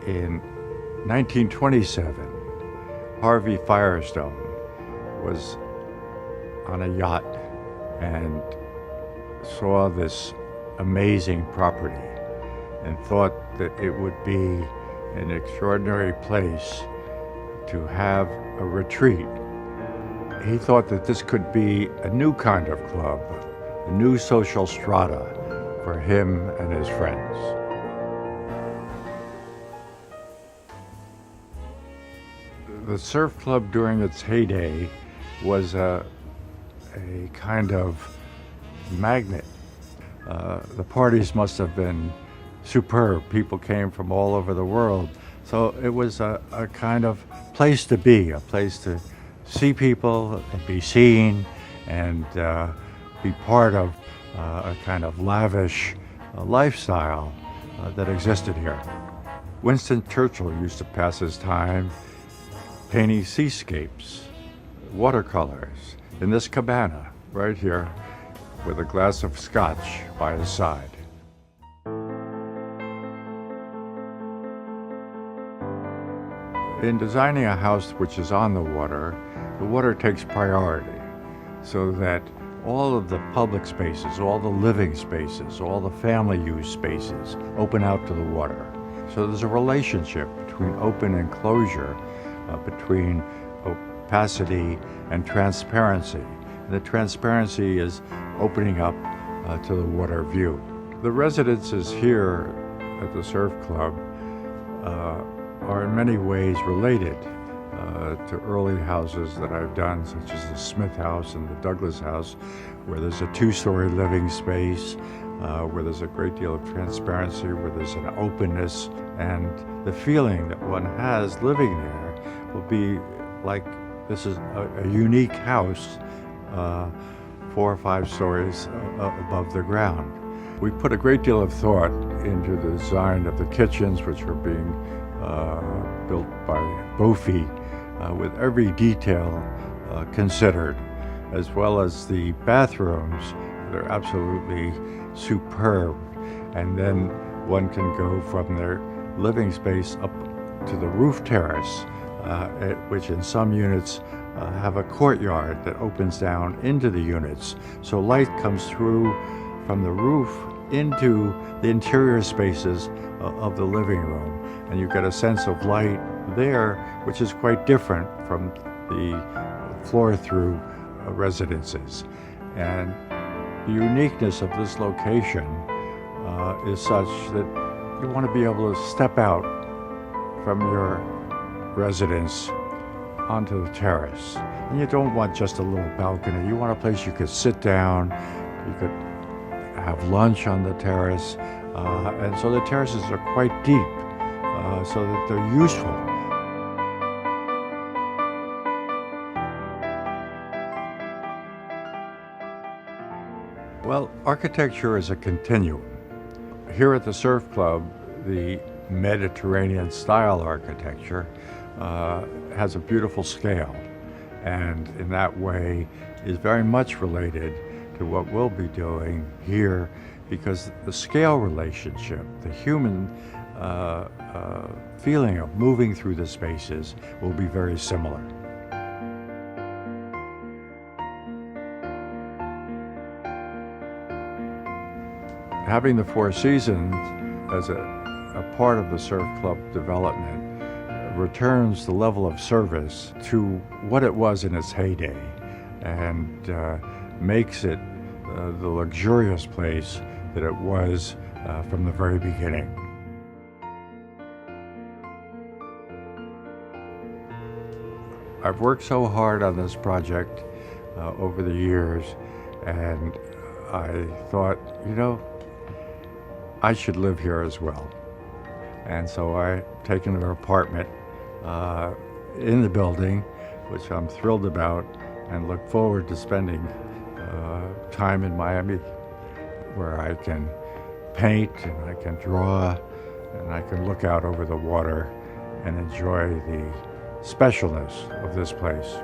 In 1927, Harvey Firestone was on a yacht and saw this amazing property and thought that it would be an extraordinary place to have a retreat. He thought that this could be a new kind of club, a new social strata for him and his friends. The surf club during its heyday was a kind of magnet. The parties must have been superb. People came from all over the world. So it was a kind of place to be, a place to see people and be seen and be part of a kind of lavish lifestyle that existed here. Winston Churchill used to pass his time painting seascapes, watercolors, in this cabana right here with a glass of scotch by his side. In designing a house which is on the water takes priority so that all of the public spaces, all the living spaces, all the family use spaces open out to the water. So there's a relationship between open and closure, between opacity and transparency. And the transparency is opening up to the water view. The residences here at the Surf Club are in many ways related to early houses that I've done, such as the Smith House and the Douglas House, where there's a two-story living space, where there's a great deal of transparency, where there's an openness, and the feeling that one has living there will be like this is a unique house 4 or 5 stories above the ground. We put a great deal of thought into the design of the kitchens, which are being built by Bofi, with every detail considered, as well as the bathrooms. They're absolutely superb. And then one can go from their living space up to the roof terrace, which in some units have a courtyard that opens down into the units. So light comes through from the roof into the interior spaces of the living room. And you get a sense of light there, which is quite different from the floor-through residences. And the uniqueness of this location is such that you want to be able to step out from your residence onto the terrace. And you don't want just a little balcony. You want a place you could sit down, you could have lunch on the terrace, and so the terraces are quite deep, so that they're useful. Well, architecture is a continuum. Here at the Surf Club, the Mediterranean style architecture has a beautiful scale, and in that way is very much related to what we'll be doing here, because the scale relationship, the human feeling of moving through the spaces will be very similar. Having the Four Seasons as a part of the Surf Club development returns the level of service to what it was in its heyday, and makes it the luxurious place that it was from the very beginning. I've worked so hard on this project over the years, and I thought, I should live here as well. And so I've taken an apartment in the building, which I'm thrilled about, and look forward to spending time in Miami, where I can paint and I can draw and I can look out over the water and enjoy the specialness of this place.